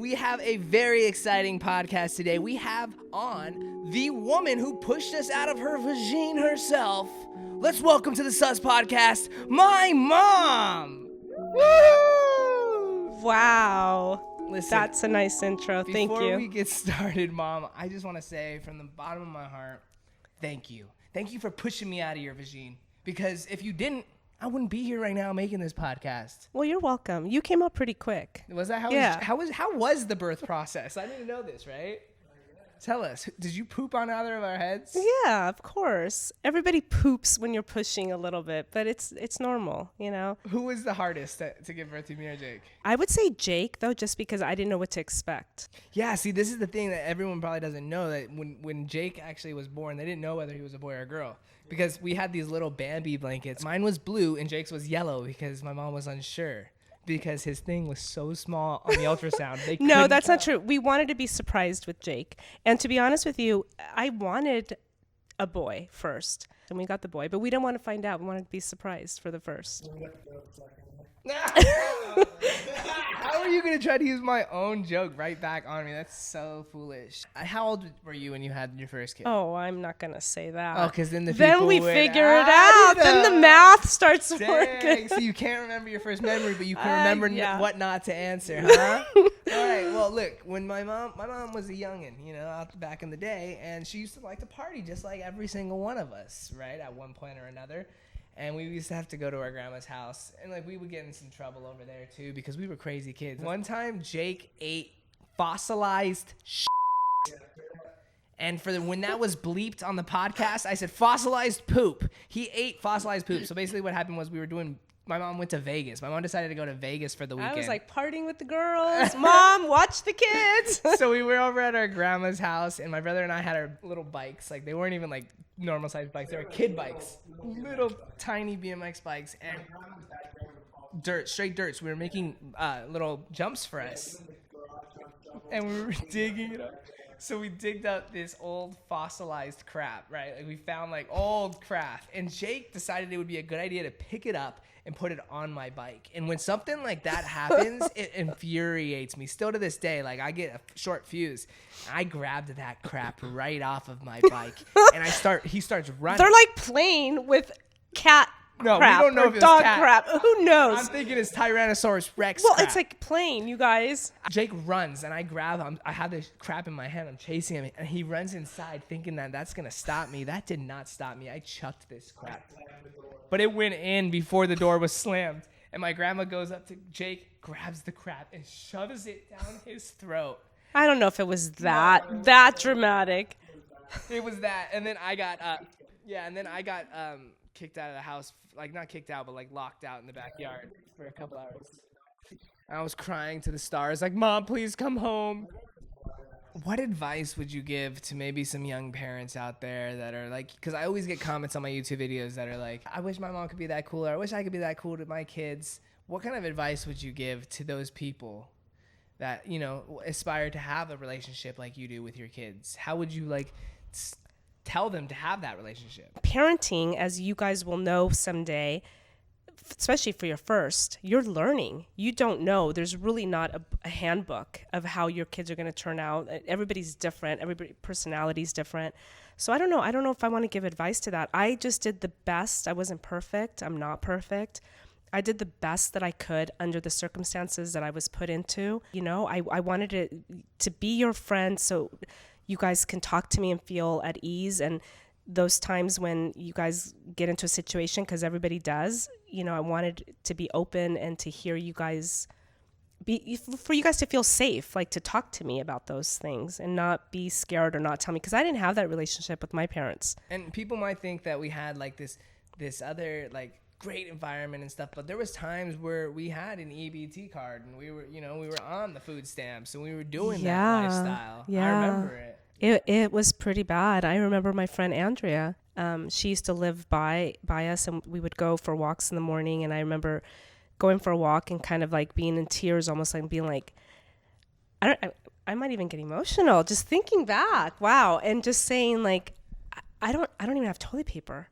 We have a very exciting podcast today. We have on the woman who pushed us out of her vagine herself. Let's welcome to the Sus Podcast, my mom! Woo! Wow. Listen, that's a nice intro. Thank you. Before we get started, Mom, I just want to say from the bottom of my heart, thank you. Thank you for pushing me out of your vagine. Because if you didn't, I wouldn't be here right now making this podcast. Well, you're welcome. You came up pretty quick. Was that how? Yeah. How was the birth process? I didn't know this, right? Tell us. Did you poop on either of our heads? Yeah, of course. Everybody poops when you're pushing a little bit, but it's normal, you know. Who was the hardest to give birth to, me or Jake? I would say Jake, though, just because I didn't know what to expect. Yeah, see, this is the thing that everyone probably doesn't know, that when Jake actually was born, they didn't know whether he was a boy or a girl. Because we had these little Bambi blankets. Mine was blue and Jake's was yellow because my mom was unsure. Because his thing was so small on the ultrasound. No, that's not true. We wanted to be surprised with Jake. And to be honest with you, I wanted a boy first. And we got the boy. But we didn't want to find out. We wanted to be surprised for the first. How are you going to try to use my own joke right back on me? That's so foolish. How old were you when you had your first kid? Oh, I'm not going to say that. Oh, because then we figure it out. Then the math starts working. So you can't remember your first memory, but you can remember what not to answer, huh? All right. Well, look, when my mom was a youngin', you know, out back in the day, and she used to like to party just like every single one of us, right? At one point or another. And we used to have to go to our grandma's house. And, like, we would get in some trouble over there, too, because we were crazy kids. One time, Jake ate fossilized shit. And when that was bleeped on the podcast, I said fossilized poop. He ate fossilized poop. So, basically, what happened was my mom went to Vegas. My mom decided to go to Vegas for the weekend. I was like partying with the girls. Mom, watch the kids. So we were over at our grandma's house, and my brother and I had our little bikes. Like, they weren't even like normal sized bikes. They were kid bikes, little tiny BMX bikes, and straight dirt. So we were making little jumps for us, and we were digging it up. So we digged up this old fossilized crap, right? Like, we found like old crap, and Jake decided it would be a good idea to pick it up and put it on my bike. And when something like that happens, it infuriates me. Still to this day, like, I get a short fuse. I grabbed that crap right off of my bike, and he starts running. They're like playing with cat crap, we don't know if it's dog cat. crap. Who knows? I'm thinking it's Tyrannosaurus Rex Well, crap. it's like playing, you guys. Jake runs, and I grab him. I have this crap in my hand. I'm chasing him, and he runs inside thinking that that's going to stop me. That did not stop me. I chucked this crap. But it went in before the door was slammed. And my grandma goes up to Jake, grabs the crap, and shoves it down his throat. I don't know if it was that dramatic. It was that. And then I got, kicked out of the house. Like, not kicked out, but like locked out in the backyard for a couple hours. I was crying to the stars, like, Mom, please come home. What advice would you give to maybe some young parents out there that are like, because I always get comments on my YouTube videos that are like, I wish my mom could be that cool, or I wish I could be that cool to my kids. What kind of advice would you give to those people that, you know, aspire to have a relationship like you do with your kids? How would you like tell them to have that relationship? Parenting, as you guys will know someday, especially for your first, you're learning. You don't know. There's really not a handbook of how your kids are going to turn out. Everybody's different. Everybody's personality is different. So I don't know. I don't know if I want to give advice to that. I just did the best. I wasn't perfect. I'm not perfect. I did the best that I could under the circumstances that I was put into. You know, I wanted it to be your friend so you guys can talk to me and feel at ease. And those times when you guys get into a situation, because everybody does, you know, I wanted to be open and to hear you guys, for you guys to feel safe, like to talk to me about those things and not be scared or not tell me, because I didn't have that relationship with my parents. And people might think that we had like this other like great environment and stuff, but there was times where we had an EBT card and we were on the food stamps and we were doing that lifestyle. Yeah. I remember it. It was pretty bad. I remember my friend Andrea. She used to live by us, and we would go for walks in the morning. And I remember going for a walk and kind of like being in tears, almost like being like, I might even get emotional just thinking back. Wow, and just saying like, I don't even have toilet paper.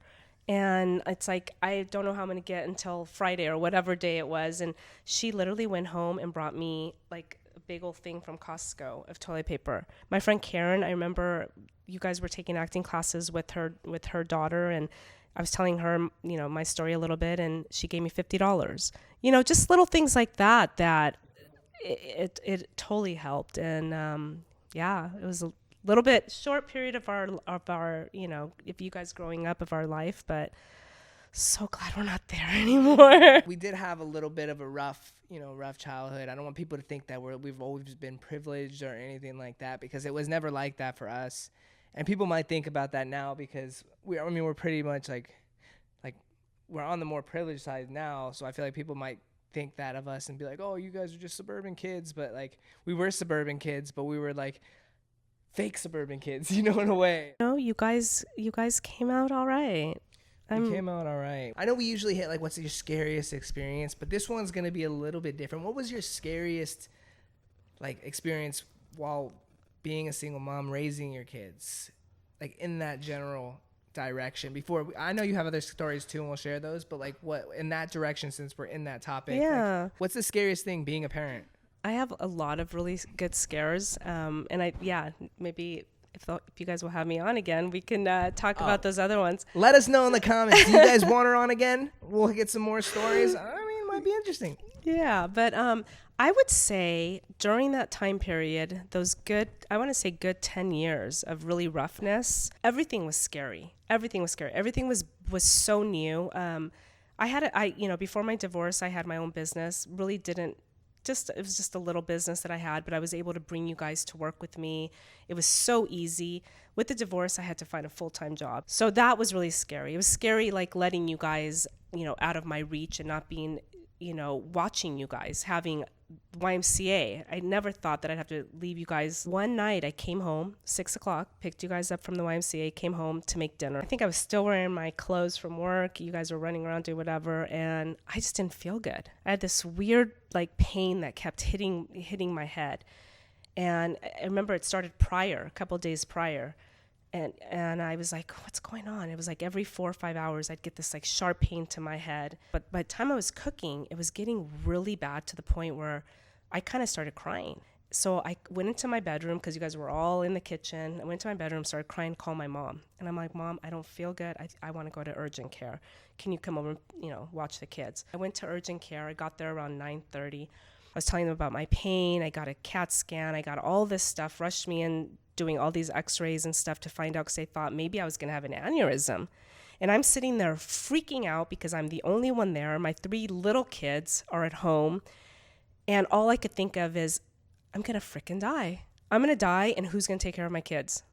And it's like, I don't know how I'm going to get until Friday or whatever day it was. And she literally went home and brought me like big old thing from Costco of toilet paper. My friend Karen, I remember you guys were taking acting classes with her daughter, and I was telling her, my story a little bit, and she gave me $50. Just little things like that it totally helped. And it was a little bit short period of our if you guys growing up of our life, but so glad we're not there anymore. We did have a little bit of a rough childhood. I don't want people to think that we've always been privileged or anything like that, because it was never like that for us. And people might think about that now, because we're pretty much like we're on the more privileged side now. So I feel like people might think that of us and be like, oh, you guys are just suburban kids. But like, we were suburban kids, but we were like fake suburban kids, in a way. No, you guys came out all right. We came out all right. I know we usually hit like, what's your scariest experience, but this one's going to be a little bit different. What was your scariest like experience while being a single mom, raising your kids, like in that general direction? Before, I know you have other stories too, and we'll share those, but like, what in that direction, since we're in that topic, like, what's the scariest thing being a parent? I have a lot of really good scares, and maybe if you guys will have me on again, we can talk about those other ones. Let us know in the comments. Do you guys want her on again? We'll get some more stories. I mean, it might be interesting. Yeah, but I would say during that time period, I want to say good 10 years of really roughness, everything was scary. Everything was so new. Before my divorce, I had my own business. Really didn't. It was just a little business that I had, but I was able to bring you guys to work with me. It was so easy. With the divorce, I had to find a full-time job. So that was really scary. It was scary, like letting you guys, out of my reach and not being, watching you guys, having YMCA. I never thought that I'd have to leave you guys. One night I came home, 6:00, picked you guys up from the YMCA, came home to make dinner. I think I was still wearing my clothes from work. You guys were running around doing whatever, and I just didn't feel good. I had this weird like pain that kept hitting my head. And I remember it started a couple of days prior. And I was like, what's going on? It was like every 4 or 5 hours, I'd get this like sharp pain to my head. But by the time I was cooking, it was getting really bad to the point where I kind of started crying. So I went into my bedroom, because you guys were all in the kitchen. I went to my bedroom, started crying, called my mom. And I'm like, Mom, I don't feel good. I want to go to urgent care. Can you come over and, watch the kids? I went to urgent care. I got there around 9:30. I was telling them about my pain. I got a CAT scan. I got all this stuff, rushed me in, doing all these x-rays and stuff to find out, because they thought maybe I was going to have an aneurysm. And I'm sitting there freaking out because I'm the only one there. My 3 little kids are at home. And all I could think of is, I'm going to frickin' die. I'm going to die, and who's going to take care of my kids?